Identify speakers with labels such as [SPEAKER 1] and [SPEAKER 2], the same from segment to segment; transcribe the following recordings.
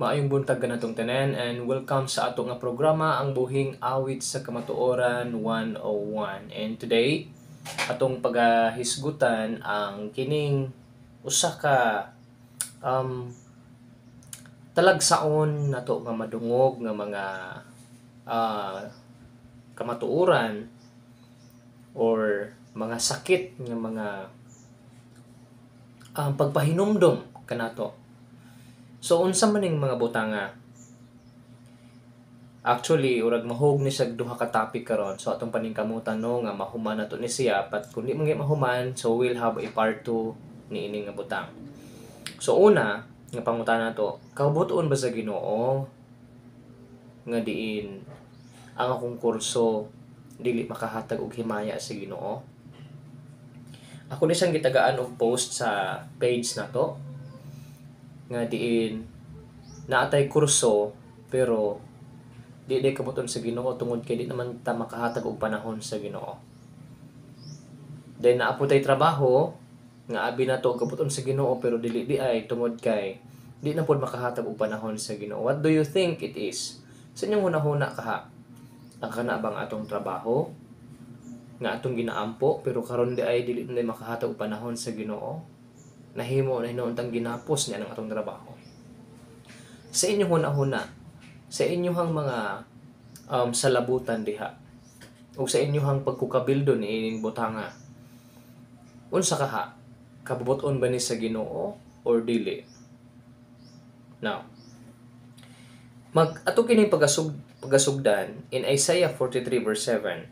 [SPEAKER 1] Maayong buntag ganatong tanan and welcome sa ato nga programa ang buhing awit sa kamatuoran 101. And today atong pagahisgutan ang kining usa ka um, talagsaon nato nga madungog nga mga ah, kamatuoran or mga sakit nga mga pagpahinumdom kanato. So unsa man ning mga butanga? Actually, urag mahog ni sa duha ka topic karon. So atong paningkamutan no nga mahuman nato ni siya, but kun di man mahuman, so we'll have a part 2 ni ining nga butang. So una, nga pangutan nato, kabutuon ba sa Ginoo nga diin ang akong kurso dili makahatag og himaya sa Ginoo? Ako ni siyang gitagaan og post sa page nato nga diin naatay kurso pero di kabuton sa Ginoo tungod kay di naman ta makahatag og panahon sa Ginoo. Then naaputay trabaho nga abi nato kabuton sa Ginoo pero dili di ay tungod kay di na pud makahatag og panahon sa Ginoo. What do you think it is? Sa inyong hunahuna kaha, ang kana bang atong trabaho nga atong ginaampo pero karon di ay dili na makahatag og panahon sa Ginoo? Nahimo na hinuuntang ginapos niya ng atong trabaho. Sa inyong hunahuna, sa inyong mga salabutan diha o sa inyong pagkukabildo ni ining butanga, unsa kaha? Kabubuton ba ni sa Ginoo or dili? Now, ato kining pagasugdan in Isaiah 43 verse 7.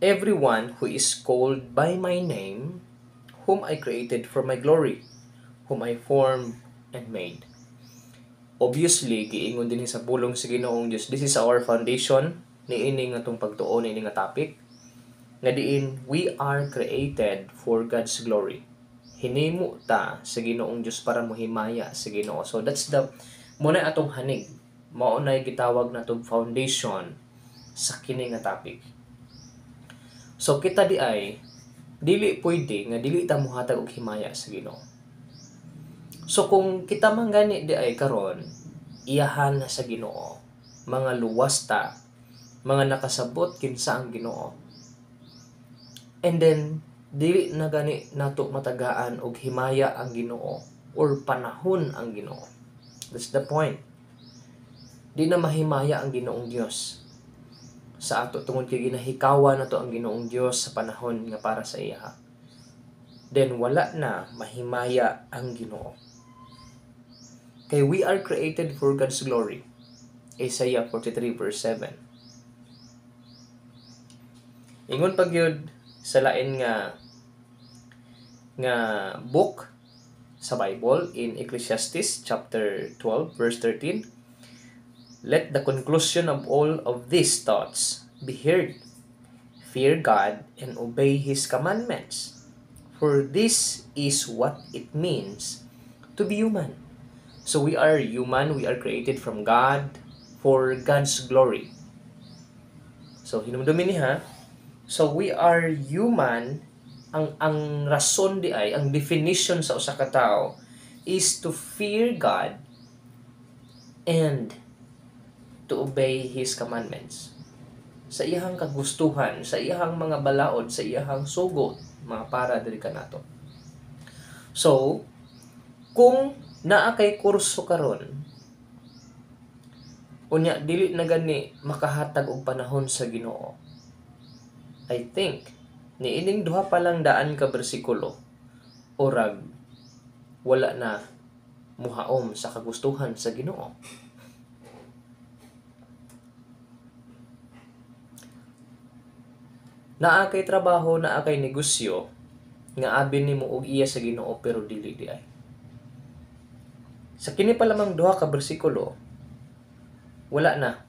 [SPEAKER 1] Everyone who is called by my name, whom I created for my glory, whom I formed and made. Obviously, giingon din sa pulong sa Ginoong Dios. This is our foundation ni ining atong pagtuon ni ining nga topic. Nga diin, we are created for God's glory. Hinimo ta sa Ginoong Dios para mohimaya sa Ginoo. So that's muna atong hanig. Mao nay gitawag natong foundation sa kini nga topic. So kita di ay dili pwede nga dili ta mohatag og himaya sa Ginoo. So kung kita man gani di ay karon iyahan na sa Ginoo, mga luwas ta, mga nakasabot kinsa ang Ginoo. And then dili na gani nato matagaan og himaya ang Ginoo or panahon ang Ginoo. That's the point. Di na mahimaya ang Ginoong Dios sa ato tungod kay ginahikawan nato ang Ginoong Dios sa panahon nga para sa iya. Then wala na mahimaya ang Ginoo. Kay we are created for God's glory. Isaiah 43 verse 7. Ingon pag yun sa lain nga book sa Bible in Ecclesiastes chapter 12 verse 13. Let the conclusion of all of these thoughts be heard. Fear God and obey His commandments. For this is what it means to be human. So we are human, we are created from God for God's glory. So hinumdumin niya, so we are human, ang rason di ay, ang definition sa usa ka tawo is to fear God and to obey His commandments. Sa iyang kagustuhan, sa iyang mga balaod, sa iyang sugot, mga para diri kanato. So, kung naa kay kurso karon, unya dili na gani makahatag og panahon sa Ginoo. I think ni ining duha pa lang daan ka bersikulo orag wala na muhaom sa kagustuhan sa Ginoo. Naa kay trabaho, naa kay negosyo nga abi nimo og iya sa Ginoo pero dili di ay. Sa kini pa lamang duha ka bersikulo, wala na.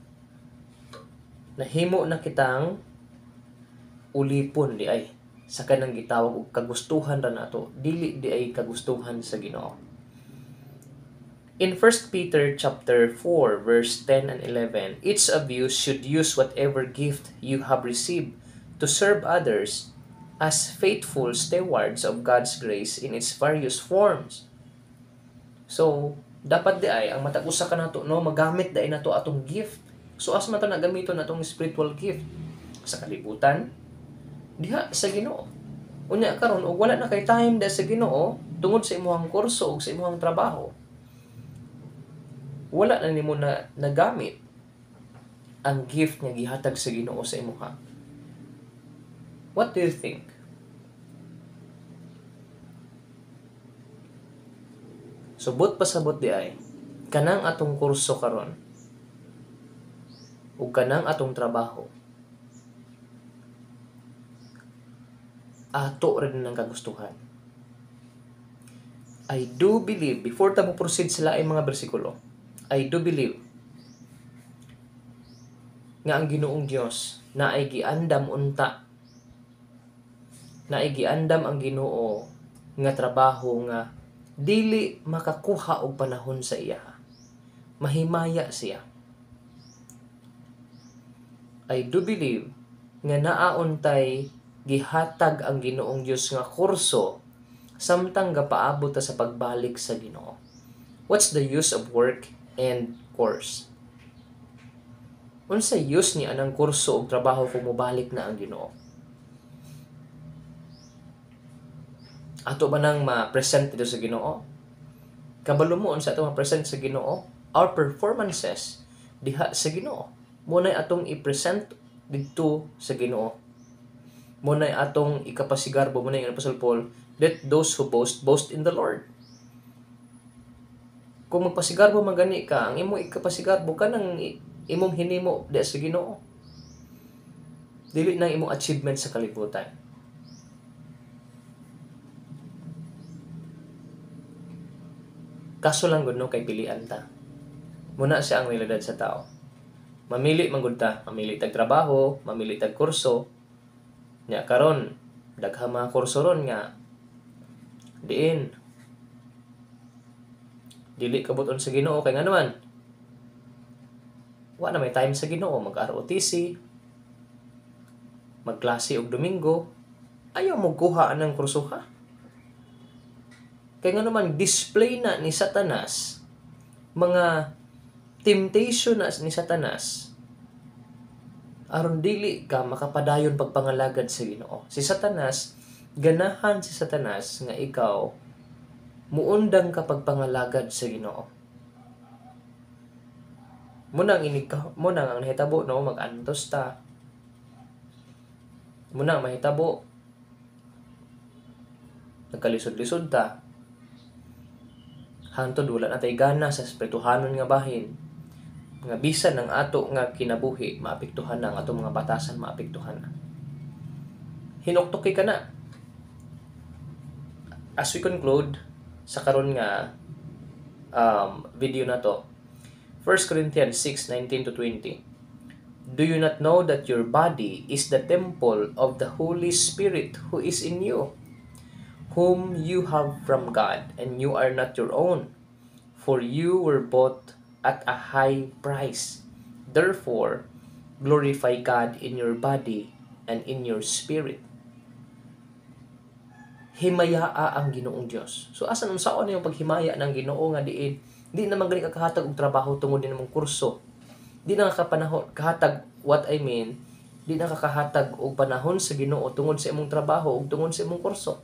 [SPEAKER 1] Nahimo na kitang ulipon di ay sa kanang gitawag og kagustuhan ra nato, dili di ay kagustuhan sa Ginoo. In 1 Peter chapter 4 verse 10 and 11, each of you should use whatever gift you have received to serve others as faithful stewards of God's grace in its various forms. So, Dapat di ay ang matag usa ka nato no magamit dai nato atong gift. So as man ta nagamiton natong spiritual gift sa kalibutan diha sa Ginoo. Unya karon og wala na kay time da sa Ginoo tungod sa imong kurso ug sa imong trabaho. Wala na nimo na nagamit ang gift nga gihatag sa Ginoo sa imuha. What do you think? Subot pasabot di ay kanang atong kurso karon ug kanang atong trabaho ato rin ng kagustuhan. I do believe, before ta mo proceed sa laing mga bersikulo, I do believe nga ang Ginoong Dios na ay giandam unta, na ay giandam ang Ginoo nga trabaho nga dili makakuha og panahon sa iya. Mahimaya siya. I do believe nga naauntay gihatag ang Ginoong Dios nga kurso samtang gapaabot ta sa pagbalik sa Ginoo. What's the use of work and course? Unsa use ni anang kurso ug trabaho kung mobalik na ang Ginoo? Ato ba nang ma-present dito sa Ginoo? Kabalo mo unsa ato ma-present sa Ginoo? Our performances diha sa Ginoo. Munay atong i-present dito sa Ginoo. Munay atong ikapasigarbo, munay ang Apostle Paul, let those who boast in the Lord. Kung magpasigarbo man gani ka, ang imong ikapasigarbo ka nang imong hinimo diha sa Ginoo. Dili na imong achievement sa kalibutan. Kaso lang gud no kay pilian ta. Muna siya ang realidad sa tao. Mamili man gud ta, mamili tag trabaho, mamili tag kurso. Nya karon daghang mga kurso ron nga diin dili kabuton sa Ginoo kay nga naman wa na may time sa Ginoo, mag-ROTC, magklase og Domingo, ayaw mo kuha anang kurso ha. Kaya nga naman, display na ni Satanas, mga temptation na ni Satanas, aron dili ka makapadayon pagpangalagad sa Ginoo. Si Satanas, ganahan si Satanas nga ikaw, muundang ka pagpangalagad sa Ginoo. Munang ang nahitabo, no, mag-antos ta. Munang mahitabo, nagkalisod-lisod ta. Hantod wala na tay gana sa espirituhanon nga bahin. Nga bisan ng ato nga kinabuhi, maapektuhan na ang ato mga batasan, maapektuhan na. Hinuktok ka na. As we conclude sa karon nga video na to, 1 Corinthians 6:19-20. Do you not know that your body is the temple of the Holy Spirit who is in you, whom you have from God, and you are not your own, for you were bought at a high price. Therefore, glorify God in your body and in your spirit. Himayaa ang Ginoong Dios. So asan unsaon yung paghimaya ng Ginoo nga diin di naman gani ka kahatag og trabaho tungod din namang kurso. Di na kapanahon kahatag di na kakahatag og panahon sa Ginoo tungod sa imong trabaho ug tungod sa imong kurso.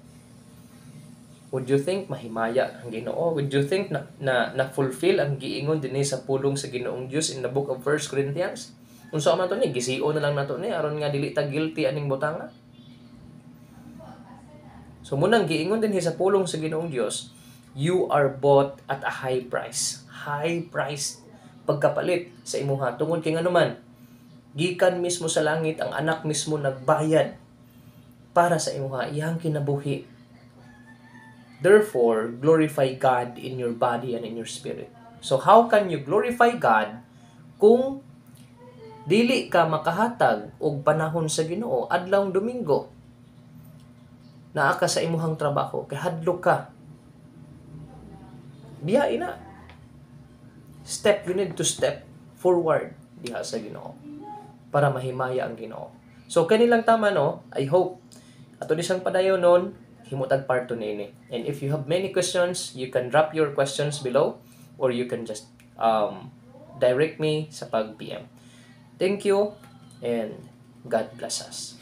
[SPEAKER 1] Would you think mahimaya ang Ginoo? Would you think na fulfill ang giingon dinhi sa pulong sa Ginoong Dios in the book of 1 Corinthians? Unsa man to ni gisio na lang nato ni aron nga dili ta guilty aning butanga. So munang giingon dinhi sa pulong sa Ginoong Dios, you are bought at a high price. High price pagkapalit sa imuha tungod kay nganuman gikan mismo sa langit ang anak mismo nagbayad para sa imuha iyang kinabuhi. Therefore, glorify God in your body and in your spirit. So, how can you glorify God kung dili ka makahatag og panahon sa Ginoo adlawng Domingo? Naa ka sa imuhang trabaho, kay hadlok ka. Biyain na. You need to step forward diha sa Ginoo para mahimaya ang Ginoo. So, kanilang tama, no? I hope ato di siyang padayon nun, himutag part 2 nini. And if you have many questions, you can drop your questions below. or you can just direct me sa pag-PM. Thank you and God bless us.